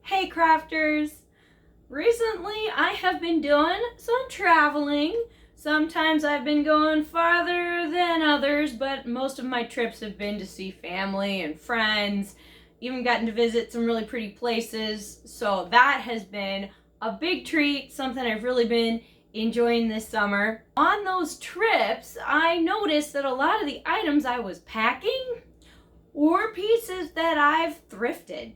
Hey crafters! Recently I have been doing some traveling. Sometimes I've been going farther than others, but most of my trips have been to see family and friends. Even gotten to visit some really pretty places. So that has been a big treat, something I've really been enjoying this summer. On those trips, I noticed that a lot of the items I was packing were pieces that I've thrifted.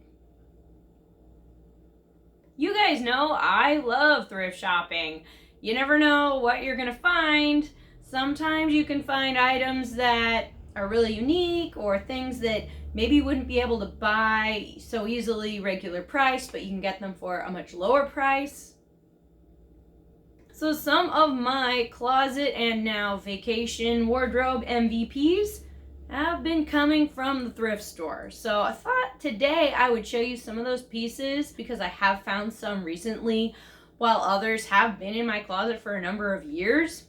You guys know I love thrift shopping. You never know what you're gonna find. Sometimes you can find items that are really unique or things that maybe you wouldn't be able to buy so easily regular price, but you can get them for a much lower price. So some of my closet and now vacation wardrobe MVPs have been coming from the thrift store. So I thought today I would show you some of those pieces because I have found some recently while others have been in my closet for a number of years.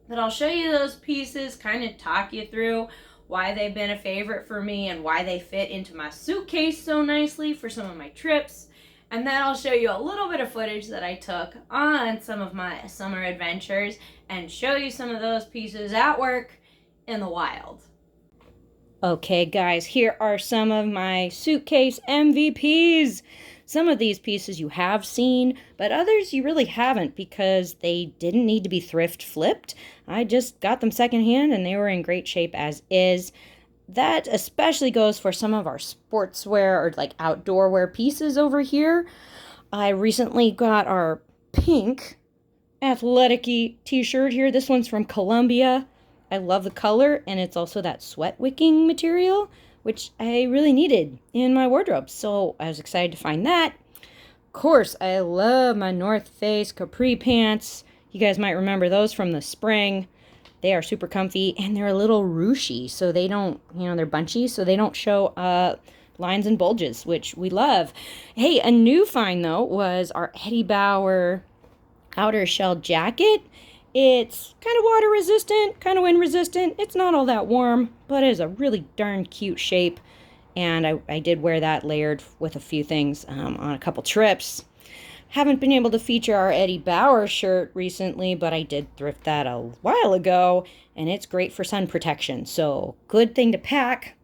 But I'll show you those pieces, kind of talk you through why they've been a favorite for me and why they fit into my suitcase so nicely for some of my trips. And then I'll show you a little bit of footage that I took on some of my summer adventures and show you some of those pieces at work in the wild. Okay guys, here are some of my suitcase MVPs. Some of these pieces you have seen, but others you really haven't because they didn't need to be thrift flipped. I just got them secondhand and they were in great shape as is. That especially goes for some of our sportswear or like outdoor wear pieces over here. I recently got our pink athletic-y t-shirt here. This one's from Columbia. I love the color, and it's also that sweat wicking material, which I really needed in my wardrobe, so I was excited to find that. Of course, I love my North Face capri pants. You guys might remember those from the spring. They are super comfy, and they're a little ruchy, so they don't, they're bunchy, so they don't show lines and bulges, which we love. Hey, a new find, though, was our Eddie Bauer outer shell jacket. It's kind of water resistant, kind of wind resistant. It's not all that warm, but it is a really darn cute shape. And I did wear that layered with a few things on a couple trips. Haven't been able to feature our Eddie Bauer shirt recently, but I did thrift that a while ago. And it's great for sun protection, so good thing to pack.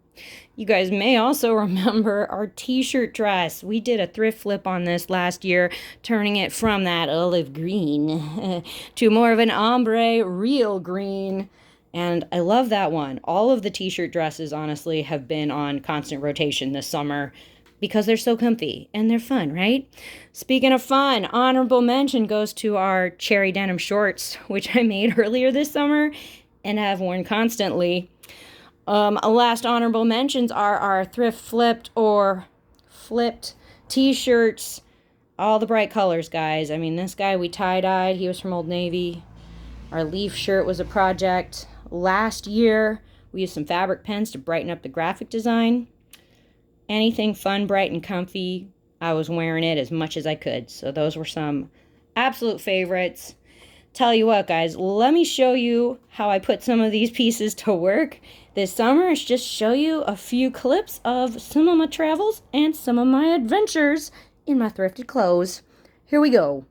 You guys may also remember our t-shirt dress. We did a thrift flip on this last year, turning it from that olive green to more of an ombre real green. And I love that one. All of the t-shirt dresses, honestly, have been on constant rotation this summer because they're so comfy and they're fun, right? Speaking of fun, honorable mention goes to our cherry denim shorts, which I made earlier this summer and have worn constantly. Last honorable mentions are our thrift flipped or flipped t-shirts. All the bright colors, guys. I mean, this guy we tie-dyed. He was from Old Navy. Our leaf shirt was a project. Last year, we used some fabric pens to brighten up the graphic design. Anything fun, bright, and comfy, I was wearing it as much as I could. So those were some absolute favorites. Tell you what, guys, let me show you how I put some of these pieces to work this summer. Is just show you a few clips of some of my travels and some of my adventures in my thrifted clothes. Here we go.